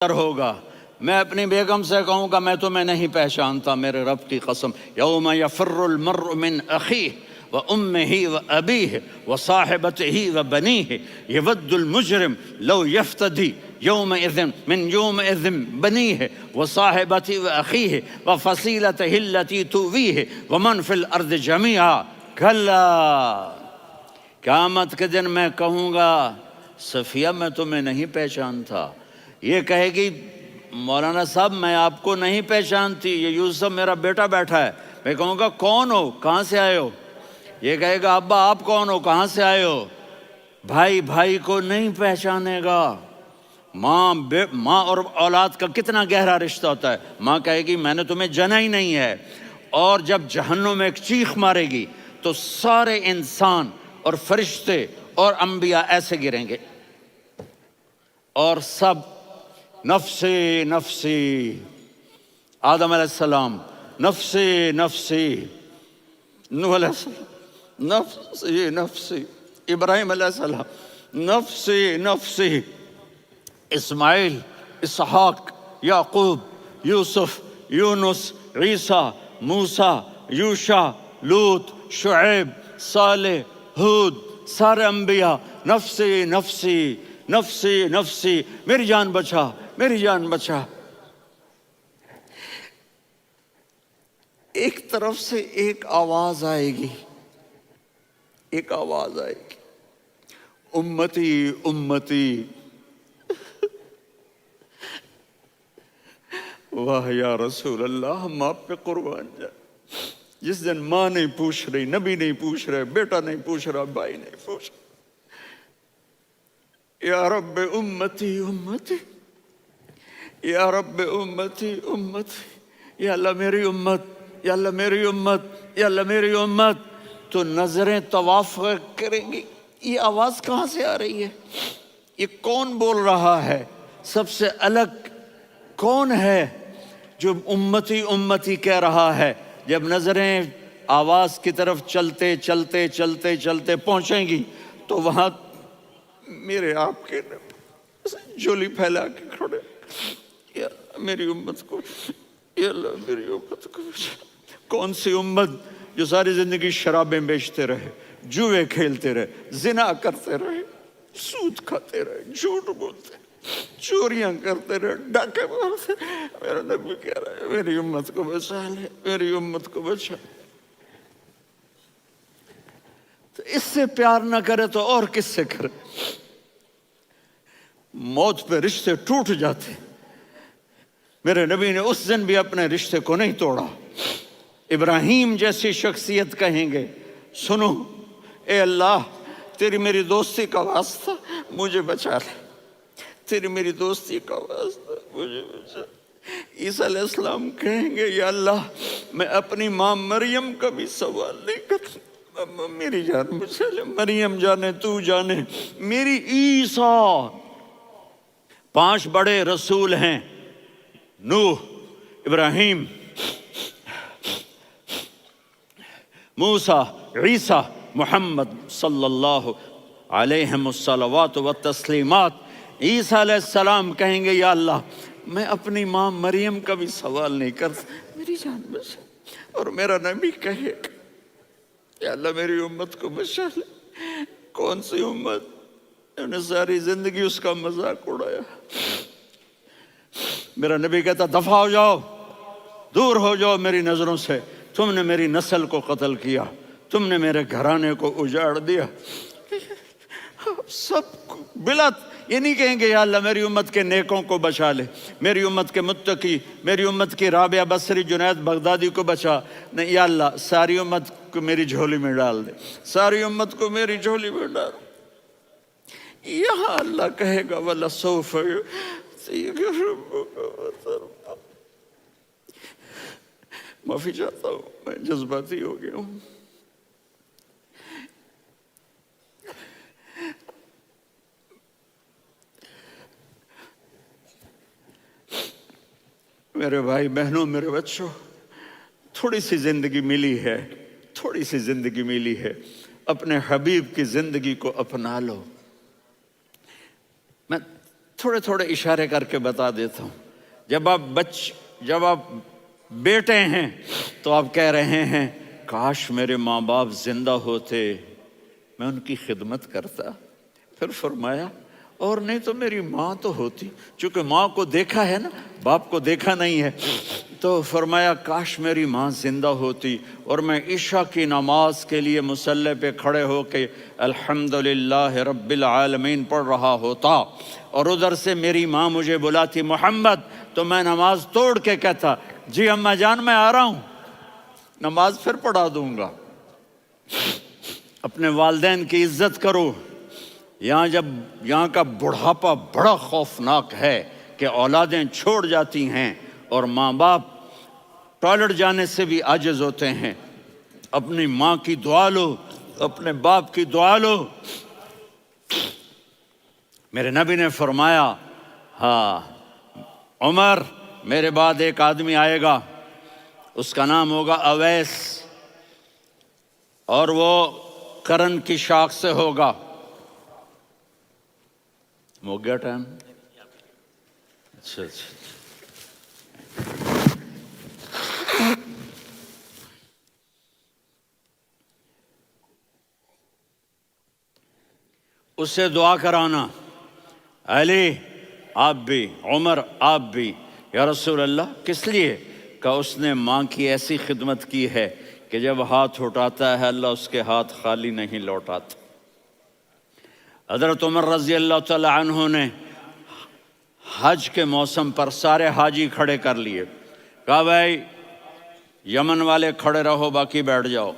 ہوگا. میں اپنی بیگم سے کہوں گا میں تمہیں نہیں پہچانتا میرے رب کی قسم. یوم یفر المرء من اخیہ وامہ وابیہ وصاحبتہ وبنیہ یود المجرم لو یفتدی یومئذ من یومئذ بنیہ وصاحبتہ واخیہ وفصیلتہ التی تؤویہ ومن فی الارض جمیعا کلا. قیامت کے دن میں کہوں گا صفیہ میں تمہیں نہیں پہچانتا. یہ کہے گی مولانا صاحب میں آپ کو نہیں پہچانتی, یہ یوسف میرا بیٹا بیٹھا ہے. میں کہوں گا کون ہو, کہاں سے آئے ہو؟ یہ کہے گا ابا آپ کون ہو, کہاں سے آئے ہو؟ بھائی بھائی کو نہیں پہچانے گا. ماں اور اولاد کا کتنا گہرا رشتہ ہوتا ہے. ماں کہے گی میں نے تمہیں جنا ہی نہیں ہے. اور جب جہنم میں ایک چیخ مارے گی تو سارے انسان اور فرشتے اور انبیاء ایسے گریں گے اور سب نفسی نفسی. آدم علیہ السلام نفسی نفسی, نوح علیہ السلام نفسی نفسی, ابراہیم علیہ السلام نفسی نفسی, اسماعیل, اسحاق, یعقوب, یوسف, یونس, عیسیٰ, موسیٰ, یوشع, لوط, شعیب, صالح, ہود, سارے انبیاء نفسی نفسی نفسی نفسی, میری جان بچا میری جان بچا. ایک طرف سے ایک آواز آئے گی, ایک آواز آئے گی, امتی امتی. واہ یا رسول اللہ, ہم آپ پہ قربان جائیں. جس دن ماں نہیں پوچھ رہی, نبی نہیں پوچھ رہے, بیٹا نہیں پوچھ رہا, بھائی نہیں پوچھ رہا, یا رب امتی امتی, یا رب امتی امتی, یا اللہ میری امت, یا اللہ میری امت, یا اللہ میری امت. تو نظریں طواف کریں گی, یہ آواز کہاں سے آ رہی ہے, یہ کون بول رہا ہے, سب سے الگ کون ہے جو امتی امتی کہہ رہا ہے. جب نظریں آواز کی طرف چلتے چلتے چلتے چلتے پہنچیں گی تو وہاں میرے آپ کے جھولی پھیلا کے کھڑے, یا میری امت کو, یا اللہ میری امت کو. کون سی امت جو ساری زندگی شرابیں بیچتے رہے, جوئے کھیلتے رہے, زنا کرتے رہے, سود کھاتے رہے, جھوٹ بولتے رہے, چوریاں کرتے رہے, ڈاکے مارتے رہے. میرا نبی کہہ رہا ہے میری امت کو بچا لے, میری امت کو بچا. تو اس سے پیار نہ کرے تو اور کس سے کرے. موت پہ رشتے ٹوٹ جاتے, میرے نبی نے اس دن بھی اپنے رشتے کو نہیں توڑا. ابراہیم جیسی شخصیت کہیں گے سنو اے اللہ تیری میری دوستی کا واسطہ مجھے بچا لے, تیری میری دوستی کا واسطہ مجھے بچا. عیسیٰ علیہ السلام کہیں گے یا اللہ میں اپنی ماں مریم کا بھی سوال نہیں کرتا, میری جان بچا لے. مریم جانے تو جانے, میری عیسیٰ. 5 بڑے رسول ہیں, نوح, ابراہیم, موسیٰ, عیسیٰ, محمد صلی اللہ علیہ الصلوات والتسلیمات. عیسیٰ علیہ السلام کہیں گے یا اللہ میں اپنی ماں مریم کا بھی سوال نہیں کرتا, میری جان بچا. اور میرا نبی کہے یا اللہ میری امت کو بچا لے. کون سی امت انہوں نے ساری زندگی اس کا مذاق اڑایا. میرا نبی کہتا دفع ہو جاؤ, دور ہو جاؤ میری نظروں سے, تم نے میری نسل کو قتل کیا, تم نے میرے گھرانے کو اجاڑ دیا. سب بلا یہ نہیں کہیں گے یا اللہ میری امت کے نیکوں کو بچا لے, میری امت کے متقی, میری امت کی رابعہ بصری, جنید بغدادی کو بچا. نہیں یا اللہ ساری امت کو میری جھولی میں ڈال دے, ساری امت کو میری جھولی میں ڈال. یہاں اللہ کہے گا وَلَسَوْفَ يُعْطِيكَ رَبُّكَ وَتَرْضَىٰ. معافی چاہتا ہوں, میں جذباتی ہو گیا ہوں. میرے بھائی بہنوں, میرے بچوں, تھوڑی سی زندگی ملی ہے, تھوڑی سی زندگی ملی ہے, اپنے حبیب کی زندگی کو اپنا لو. میں تھوڑے تھوڑے اشارے کر کے بتا دیتا ہوں. جب آپ بیٹے ہیں تو آپ کہہ رہے ہیں کاش میرے ماں باپ زندہ ہوتے، میں ان کی خدمت کرتا. پھر فرمایا اور نہیں تو میری ماں تو ہوتی. چونکہ ماں کو دیکھا ہے نا، باپ کو دیکھا نہیں ہے، تو فرمایا کاش میری ماں زندہ ہوتی اور میں عشاء کی نماز کے لیے مصلی پہ کھڑے ہو کے الحمدللہ رب العالمین پڑھ رہا ہوتا، اور ادھر سے میری ماں مجھے بلاتی محمد، تو میں نماز توڑ کے کہتا جی اماں جان میں آ رہا ہوں، نماز پھر پڑھا دوں گا. اپنے والدین کی عزت کرو. یہاں کا بڑھاپا بڑا خوفناک ہے کہ اولادیں چھوڑ جاتی ہیں اور ماں باپ ٹوائلٹ جانے سے بھی عاجز ہوتے ہیں. اپنی ماں کی دعا لو، اپنے باپ کی دعا لو. میرے نبی نے فرمایا ہاں عمر میرے بعد ایک آدمی آئے گا، اس کا نام ہوگا اویس، اور وہ کرن کی شاخ سے ہوگا. ہو گیا ٹائم؟ اچھا. اس سے دعا کرانا، علی آپ بھی، عمر آپ بھی. یا رسول اللہ کس لیے؟ کہ اس نے ماں کی ایسی خدمت کی ہے کہ جب ہاتھ اٹھاتا ہے اللہ اس کے ہاتھ خالی نہیں لوٹاتا. حضرت عمر رضی اللہ تعالی عنہ نے حج کے موسم پر سارے حاجی کھڑے کر لیے، کہا بھائی یمن والے کھڑے رہو باقی بیٹھ جاؤ.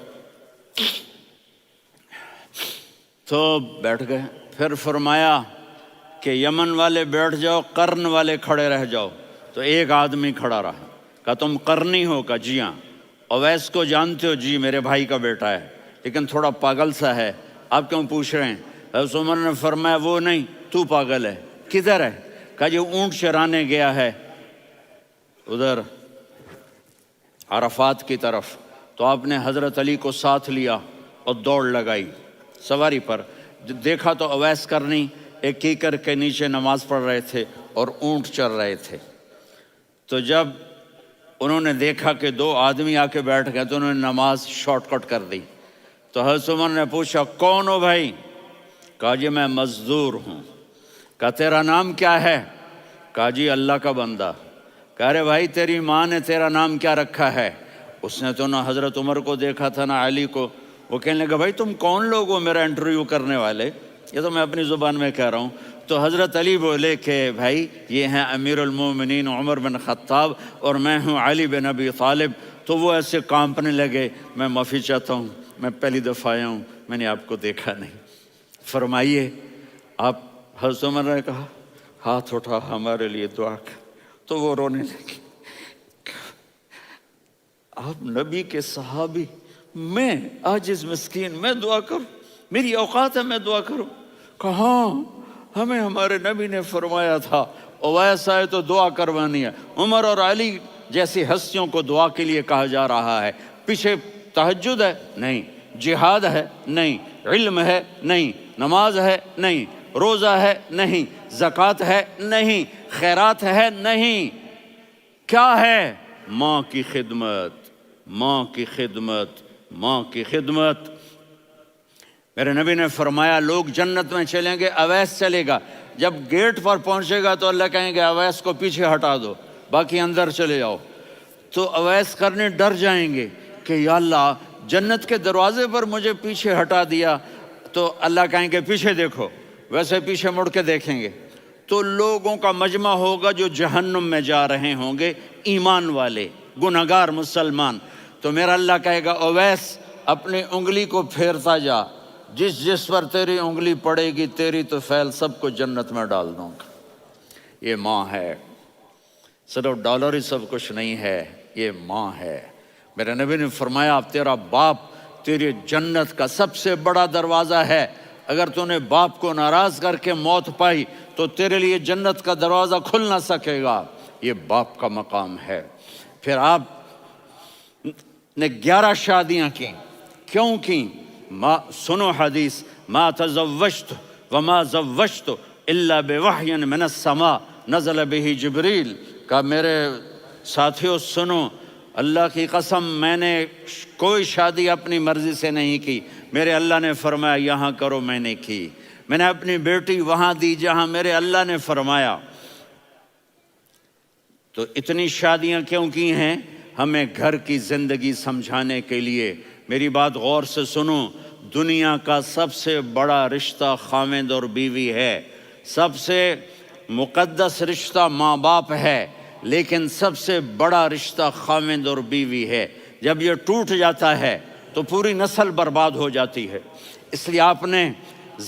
تو بیٹھ گئے. پھر فرمایا کہ یمن والے بیٹھ جاؤ، قرن والے کھڑے رہ جاؤ. تو ایک آدمی کھڑا رہا. کہا تم قرنی ہو؟ کہا جی ہاں. اویس کو جانتے ہو؟ جی میرے بھائی کا بیٹا ہے لیکن تھوڑا پاگل سا ہے، آپ کیوں پوچھ رہے ہیں؟ حضرت عمر نے فرمایا وہ نہیں، تو پاگل ہے. کدھر ہے؟ کہا جی اونٹ چرانے گیا ہے ادھر عرفات کی طرف. تو آپ نے حضرت علی کو ساتھ لیا اور دوڑ لگائی سواری پر. دیکھا تو اویس کرنی ایک کیکر کے نیچے نماز پڑھ رہے تھے اور اونٹ چر رہے تھے. تو جب انہوں نے دیکھا کہ دو آدمی آ کے بیٹھ گئے تو انہوں نے نماز شارٹ کٹ کر دی. تو حضرت عمر نے پوچھا کون ہو بھائی؟ کہا جی میں مزدور ہوں. کہا تیرا نام کیا ہے؟ کہا جی اللہ کا بندہ. کہہ رہے بھائی تیری ماں نے تیرا نام کیا رکھا ہے؟ اس نے تو نہ حضرت عمر کو دیکھا تھا نہ علی کو. وہ کہنے لگا بھائی تم کون لوگ ہو میرا انٹرویو کرنے والے؟ یہ تو میں اپنی زبان میں کہہ رہا ہوں. تو حضرت علی بولے کہ بھائی یہ ہیں امیر المومنین عمر بن خطاب اور میں ہوں علی بن ابی طالب. تو وہ ایسے کانپنے لگے. میں معافی چاہتا ہوں، میں پہلی دفعہ آیا ہوں، میں نے آپ کو دیکھا نہیں. فرمائیے آپ. حضرت عمر نے کہا ہاتھ اٹھا ہمارے لیے دعا کر. تو وہ رونے لگے. آپ نبی کے صحابی، میں عاجز مسکین میں دعا کروں؟ میری اوقات ہے میں دعا کروں؟ کہاں ہمیں ہمارے نبی نے فرمایا تھا اویس آئے تو دعا کروانی ہے. عمر اور علی جیسی ہستیوں کو دعا کے لیے کہا جا رہا ہے. پیچھے تہجد ہے؟ نہیں. جہاد ہے؟ نہیں. علم ہے؟ نہیں. نماز ہے؟ نہیں. روزہ ہے؟ نہیں. زکوٰۃ ہے؟ نہیں. خیرات ہے؟ نہیں. کیا ہے؟ ماں کی خدمت، ماں کی خدمت، ماں کی خدمت. میرے نبی نے فرمایا لوگ جنت میں چلیں گے، اویس چلے گا. جب گیٹ پر پہنچے گا تو اللہ کہیں گے اویس کو پیچھے ہٹا دو، باقی اندر چلے جاؤ. تو اویس کرنے ڈر جائیں گے کہ یا اللہ جنت کے دروازے پر مجھے پیچھے ہٹا دیا. تو اللہ کہیں گے پیچھے دیکھو، ویسے پیچھے مڑ کے دیکھیں گے تو لوگوں کا مجمع ہوگا جو جہنم میں جا رہے ہوں گے، ایمان والے، گنہگار مسلمان. تو میرا اللہ کہے گا اویس اپنی انگلی کو پھیرتا جا، جس پر تیری انگلی پڑے گی تیری تو فیل سب کو جنت میں ڈال دوں گا. یہ ماں ہے، صرف ڈالر ہی سب کچھ نہیں ہے، یہ ماں ہے. میرے نبی نے فرمایا تیرا باپ تیری جنت کا سب سے بڑا دروازہ ہے. اگر تو نے باپ کو ناراض کر کے موت پائی تو تیرے لیے جنت کا دروازہ کھل نہ سکے گا. یہ باپ کا مقام ہے. پھر آپ نے 11 شادیاں کی. کیوں کی؟ سنو حدیث، ما تزوجت وما زوجت الا بوحی من السماء نزل به جبریل، کہا میرے ساتھیوں سنو، اللہ کی قسم میں نے کوئی شادی اپنی مرضی سے نہیں کی، میرے اللہ نے فرمایا یہاں کرو، میں نے کی۔ میں نے اپنی بیٹی وہاں دی جہاں میرے اللہ نے فرمایا۔ تو اتنی شادیاں کیوں کی ہیں؟ ہمیں گھر کی زندگی سمجھانے کے لیے۔ میری بات غور سے سنو، دنیا کا سب سے بڑا رشتہ خاوند اور بیوی ہے، سب سے مقدس رشتہ ماں باپ ہے، لیکن سب سے بڑا رشتہ خاوند اور بیوی ہے۔ جب یہ ٹوٹ جاتا ہے تو پوری نسل برباد ہو جاتی ہے۔ اس لیے آپ نے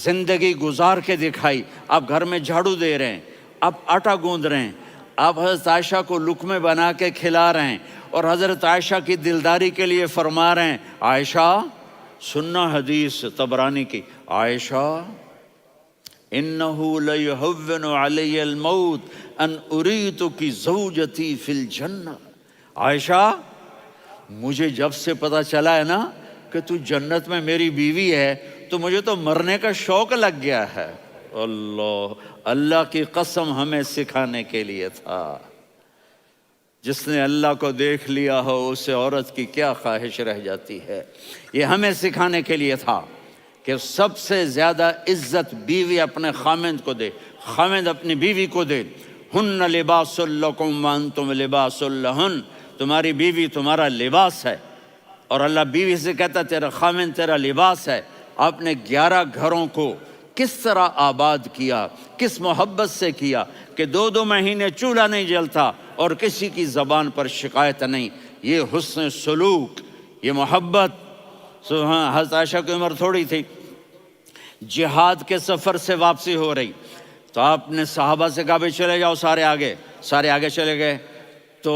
زندگی گزار کے دکھائی۔ آپ گھر میں جھاڑو دے رہے ہیں، آپ آٹا گوندھ رہے ہیں، آپ حضرت عائشہ کو لقمے بنا کے کھلا رہے ہیں، اور حضرت عائشہ کی دلداری کے لیے فرما رہے ہیں عائشہ، سننا حدیث طبرانی کی، عائشہ انہو لیہون علی الموت ان اریتکی زوجتی فی الجنہ۔ عائشہ مجھے جب سے پتہ چلا ہے نا کہ تو جنت میں میری بیوی ہے تو مجھے تو مرنے کا شوق لگ گیا ہے۔ اللہ کی قسم ہمیں سکھانے کے لیے تھا۔ جس نے اللہ کو دیکھ لیا ہو اسے عورت کی کیا خواہش رہ جاتی ہے۔ یہ ہمیں سکھانے کے لیے تھا کہ سب سے زیادہ عزت بیوی اپنے خاوند کو دے، خاوند اپنی بیوی کو دے۔ ہن لباس لکم وانتم لباس لہن، تمہاری بیوی تمہارا لباس ہے، اور اللہ بیوی سے کہتا تیرا خاوند تیرا لباس ہے۔ آپ نے 11 گھروں کو کس طرح آباد کیا، کس محبت سے کیا کہ 2 مہینے چولہا نہیں جلتا اور کسی کی زبان پر شکایت نہیں۔ یہ حسن سلوک، یہ محبت۔ حضرت عائشہ کی عمر تھوڑی تھی، جہاد کے سفر سے واپسی ہو رہی، تو آپ نے صحابہ سے کہا بھی چلے جاؤ سارے آگے چلے گئے، تو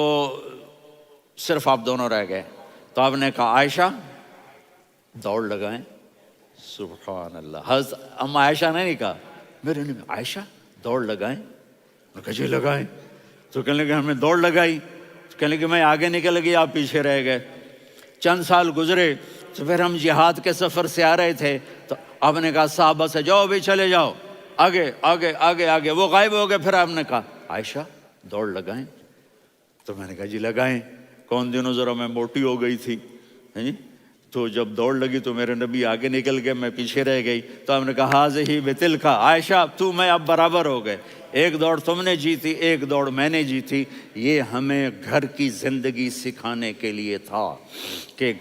صرف آپ دونوں رہ گئے۔ تو آپ نے کہا عائشہ دوڑ لگائیں۔ سبحان اللہ، حضرت اما عائشہ نے نہیں کہا، میرے نے عائشہ دوڑ لگائیں، میں کہا جی لگائیں۔ تو کہنے لگے ہم نے دوڑ لگائی، تو کہنے لگے میں آگے نکل گئی، آپ پیچھے رہ گئے۔ چند سال گزرے تو پھر ہم جہاد کے سفر سے آ رہے تھے، تو آپ نے کہا صحابہ سے جاؤ بھی چلے جاؤ آگے آگے آگے آگے، وہ غائب ہو گئے۔ پھر آپ نے کہا عائشہ دوڑ لگائیں، تو میں نے کہا جی لگائیں۔ کون دنوں ذرا میں موٹی ہو گئی تھی، تو جب دوڑ لگی تو میرے نبی آگے نکل گئے، میں پیچھے رہ گئی۔ تو ہم نے کہا ہاذہ بتلک، عائشہ تو میں اب برابر ہو گئے، ایک دوڑ تم نے جیتی، ایک دوڑ میں نے جیتی۔ یہ ہمیں گھر کی زندگی سکھانے کے لیے تھا کہ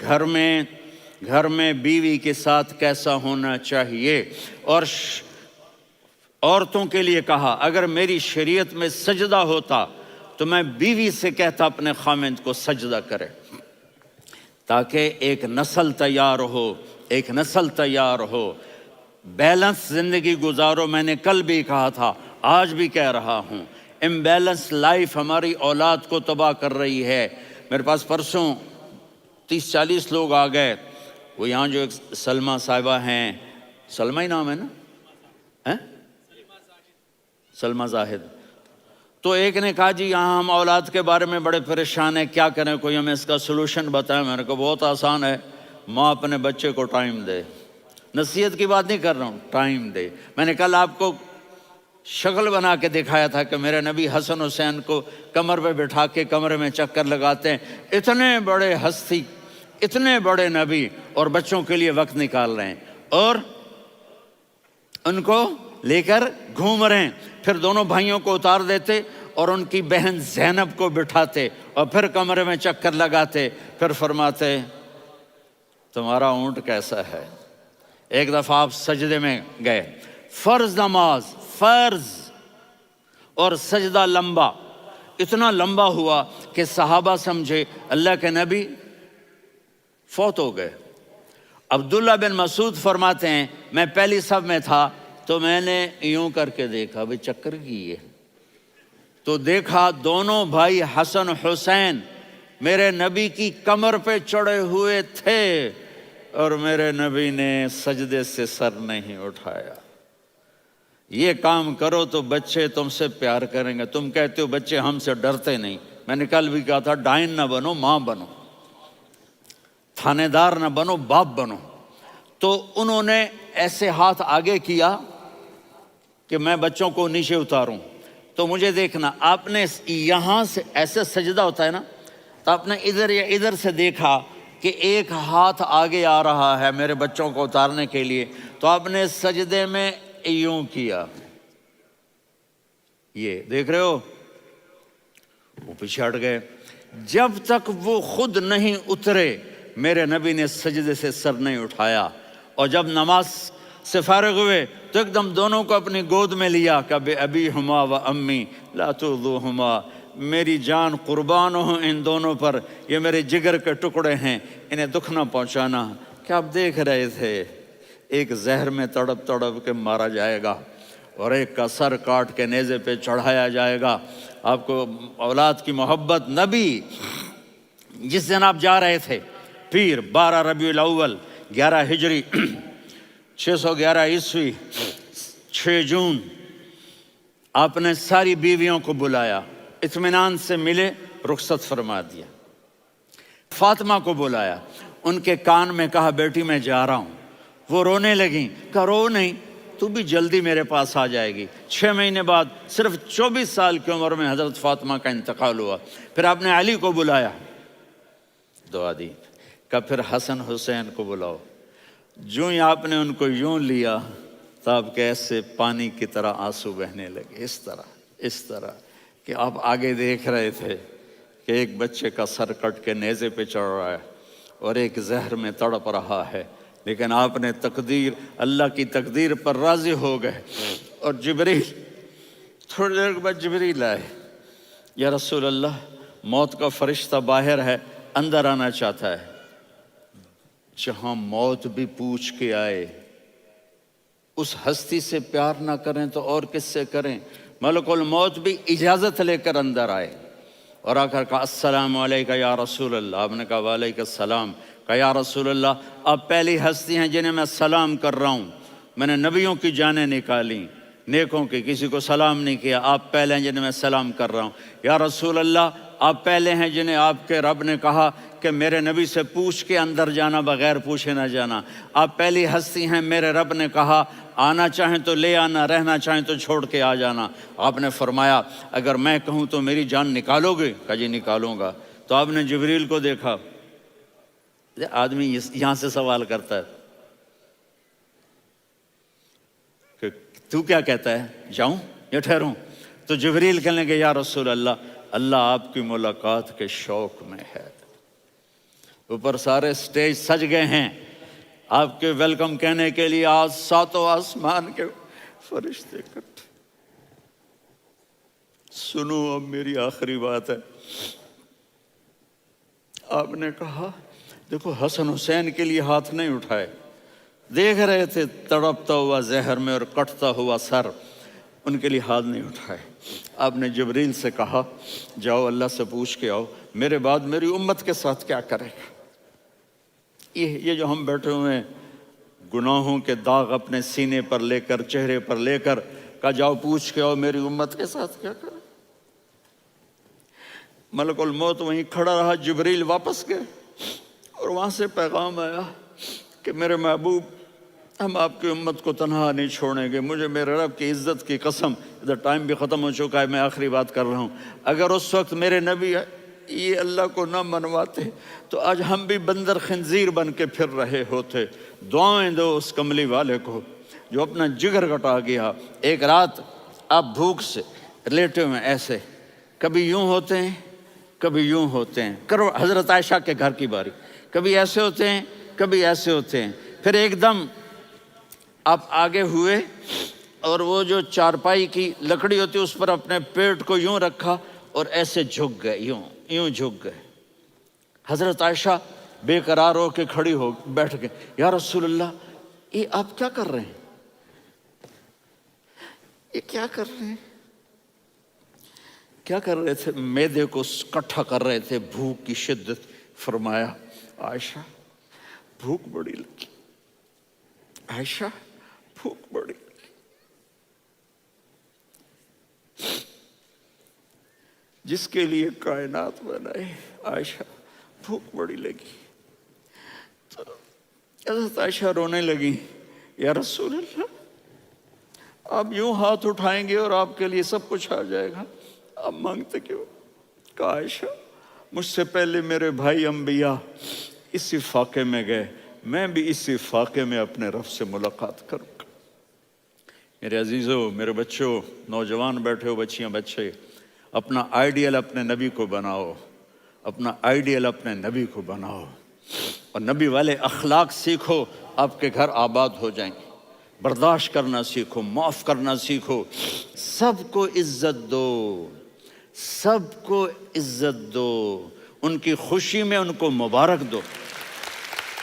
گھر میں بیوی کے ساتھ کیسا ہونا چاہیے۔ اور عورتوں کے لیے کہا اگر میری شریعت میں سجدہ ہوتا تو میں بیوی سے کہتا اپنے خاوند کو سجدہ کرے، تاکہ ایک نسل تیار ہو، بیلنس زندگی گزارو۔ میں نے کل بھی کہا تھا، آج بھی کہہ رہا ہوں، امبیلنس لائف ہماری اولاد کو تباہ کر رہی ہے۔ میرے پاس پرسوں 30-40 لوگ آ گئے، وہ یہاں جو ایک سلمہ صاحبہ ہیں، سلمہ ہی نام ہے نا، سلمہ زاہد، تو ایک نے کہا جی یہاں ہم اولاد کے بارے میں بڑے پریشان ہیں، کیا کریں، کوئی ہمیں اس کا سلوشن بتائیں۔ میں نے کہا بہت آسان ہے، ماں اپنے بچے کو ٹائم دے، نصیحت کی بات نہیں کر رہا ہوں، ٹائم دے۔ میں نے کل آپ کو شکل بنا کے دکھایا تھا کہ میرے نبی حسن حسین کو کمر پہ بٹھا کے کمرے میں چکر لگاتے ہیں، اتنے بڑے ہستی، اتنے بڑے نبی، اور بچوں کے لیے وقت نکال رہے ہیں اور ان کو لے کر گھوم رہے ہیں۔ پھر دونوں بھائیوں کو اتار دیتے اور ان کی بہن زینب کو بٹھاتے اور پھر کمرے میں چکر لگاتے، پھر فرماتے تمہارا اونٹ کیسا ہے۔ ایک دفعہ آپ سجدے میں گئے، فرض نماز، فرض، اور سجدہ لمبا، اتنا لمبا ہوا کہ صحابہ سمجھے اللہ کے نبی فوت ہو گئے۔ عبداللہ بن مسعود فرماتے ہیں میں پہلی صف میں تھا تو میں نے یوں کر کے دیکھا، بھئی چکر کی ہے، تو دیکھا دونوں بھائی حسن حسین میرے نبی کی کمر پہ چڑھے ہوئے تھے اور میرے نبی نے سجدے سے سر نہیں اٹھایا۔ یہ کام کرو تو بچے تم سے پیار کریں گے۔ تم کہتے ہو بچے ہم سے ڈرتے نہیں، میں نے کل بھی کہا تھا ڈائن نہ بنو، ماں بنو، تھانے دار نہ بنو، باپ بنو۔ تو انہوں نے ایسے ہاتھ آگے کیا کہ میں بچوں کو نیچے اتاروں، تو مجھے دیکھنا، آپ نے یہاں سے ایسے سجدہ ہوتا ہے نا، تو آپ نے ادھر یا ادھر سے دیکھا کہ ایک ہاتھ آگے آ رہا ہے میرے بچوں کو اتارنے کے لیے، تو آپ نے سجدے میں یوں کیا، یہ دیکھ رہے ہو، وہ پیچھے ہٹ گئے۔ جب تک وہ خود نہیں اترے میرے نبی نے سجدے سے سر نہیں اٹھایا، اور جب نماز سے فارغ ہوئے تو ایک دم دونوں کو اپنی گود میں لیا کہ ابی ہما و امی لا تؤذوہما، میری جان قربان ہو ان دونوں پر، یہ میرے جگر کے ٹکڑے ہیں، انہیں دکھ نہ پہنچانا۔ کیا آپ دیکھ رہے تھے ایک زہر میں تڑپ تڑپ کے مارا جائے گا، اور ایک کا سر کاٹ کے نیزے پہ چڑھایا جائے گا۔ آپ کو اولاد کی محبت، نبی جس دن آپ جا رہے تھے پیر 12 ربیع الاول 11 ہجری 611 عیسوی 6 جون، آپ نے ساری بیویوں کو بلایا، اطمینان سے ملے، رخصت فرما دیا۔ فاطمہ کو بلایا، ان کے کان میں کہا بیٹی میں جا رہا ہوں، وہ رونے لگیں، کہا رو نہیں، تو بھی جلدی میرے پاس آ جائے گی۔ 6 مہینے بعد صرف 24 سال کی عمر میں حضرت فاطمہ کا انتقال ہوا۔ پھر آپ نے علی کو بلایا، دعا دی، کہ پھر حسن حسین کو بلاؤ۔ جو ہی آپ نے ان کو یوں لیا تو آپ کے ایسے پانی کی طرح آنسو بہنے لگے، اس طرح کہ آپ آگے دیکھ رہے تھے کہ ایک بچے کا سر کٹ کے نیزے پہ چڑھ رہا ہے اور ایک زہر میں تڑپ رہا ہے، لیکن آپ نے تقدیر، اللہ کی تقدیر پر راضی ہو گئے۔ اور جبریل، تھوڑی دیر کے بعد جبریل آئے، یا رسول اللہ موت کا فرشتہ باہر ہے، اندر آنا چاہتا ہے۔ جہاں موت بھی پوچھ کے آئے، اس ہستی سے پیار نہ کریں تو اور کس سے کریں؟ ملک الموت بھی اجازت لے کر اندر آئے اور آ کر کہا السلام علیکہ یا رسول اللہ۔ آپ نے کہا وعلیکم السلام۔ کہا یا رسول اللہ آپ پہلی ہستی ہیں جنہیں میں سلام کر رہا ہوں، میں نے نبیوں کی جانیں نکالی، نیکوں کی، کسی کو سلام نہیں کیا، آپ پہلے ہیں جنہیں میں سلام کر رہا ہوں۔ یا رسول اللہ آپ پہلے ہیں جنہیں آپ کے رب نے کہا کہ میرے نبی سے پوچھ کے اندر جانا، بغیر پوچھے نہ جانا۔ آپ پہلی ہستی ہیں، میرے رب نے کہا آنا چاہیں تو لے آنا، رہنا چاہیں تو چھوڑ کے آ جانا۔ آپ نے فرمایا اگر میں کہوں تو میری جان نکالو گے؟ کہا جی نکالوں گا۔ تو آپ نے جبریل کو دیکھا، آدمی یہاں سے سوال کرتا ہے کہ تو کیا کہتا ہے، جاؤں یا ٹھہروں؟ تو جبریل کہنے لگے یا رسول اللہ، اللہ آپ کی ملاقات کے شوق میں ہے۔ اوپر سارے سٹیج سج گئے ہیں آپ کے ویلکم کہنے کے لیے، آج 7 آسمان کے فرشتے اکٹھے۔ سنو اب میری آخری بات ہے۔ آپ نے کہا دیکھو حسن حسین کے لیے ہاتھ نہیں اٹھائے، دیکھ رہے تھے تڑپتا ہوا زہر میں اور کٹتا ہوا سر، ان کے لیے ہاتھ نہیں اٹھائے۔ آپ نے جبریل سے کہا جاؤ اللہ سے پوچھ کے آؤ میرے بعد میری امت کے ساتھ کیا کرے گا۔ یہ جو ہم بیٹھے ہوئے ہیں گناہوں کے داغ اپنے سینے پر لے کر، چہرے پر لے کر، کہا جاؤ پوچھ کے آؤ میری امت کے ساتھ کیا کرے۔ ملک الموت وہیں کھڑا رہا، جبریل واپس گئے اور وہاں سے پیغام آیا کہ میرے محبوب ہم آپ کی امت کو تنہا نہیں چھوڑیں گے، مجھے میرے رب کی عزت کی قسم، ادھر ٹائم بھی ختم ہو چکا ہے، میں آخری بات کر رہا ہوں، اگر اس وقت میرے نبی یہ اللہ کو نہ منواتے تو آج ہم بھی بندر خنزیر بن کے پھر رہے ہوتے۔ دعائیں دو اس کملی والے کو جو اپنا جگر کٹا گیا۔ ایک رات آپ بھوک سے لیٹے ہوئے ایسے، کبھی یوں ہوتے ہیں کبھی یوں ہوتے ہیں، کرو حضرت عائشہ کے گھر کی باری، کبھی ایسے ہوتے ہیں کبھی ایسے ہوتے ہیں، پھر ایک دم آپ آگے ہوئے اور وہ جو چارپائی کی لکڑی ہوتی اس پر اپنے پیٹ کو یوں رکھا اور ایسے جھک گئے، یوں جھک گئے۔ حضرت عائشہ بے قرار ہو کے کھڑی ہو بیٹھ گئے، یا رسول اللہ یہ آپ کیا کر رہے ہیں، یہ کیا کر رہے ہیں؟ کیا کر رہے تھے؟ معدے کو کٹھا کر رہے تھے، بھوک کی شدت۔ فرمایا عائشہ بھوک بڑی لگی، عائشہ بھوک بڑی لگی، جس کے لیے کائنات بنائے، عائشہ بھوک بڑی لگی۔ تو حضرت عائشہ رونے لگی، یا رسول اللہ آپ یوں ہاتھ اٹھائیں گے اور آپ کے لیے سب کچھ آ جائے گا. آپ مانگتے کیوں؟ کاش مجھ سے پہلے میرے بھائی انبیاء اسی فاقے میں گئے، میں بھی اسی فاقے میں اپنے رب سے ملاقات کروں گا. میرے عزیزوں، میرے بچوں، نوجوان بیٹھے ہو، بچیاں بچے، اپنا آئیڈیل اپنے نبی کو بناؤ، اپنا آئیڈیل اپنے نبی کو بناؤ، اور نبی والے اخلاق سیکھو، آپ کے گھر آباد ہو جائیں گے. برداشت کرنا سیکھو، معاف کرنا سیکھو، سب کو عزت دو، سب کو عزت دو، ان کی خوشی میں ان کو مبارک دو.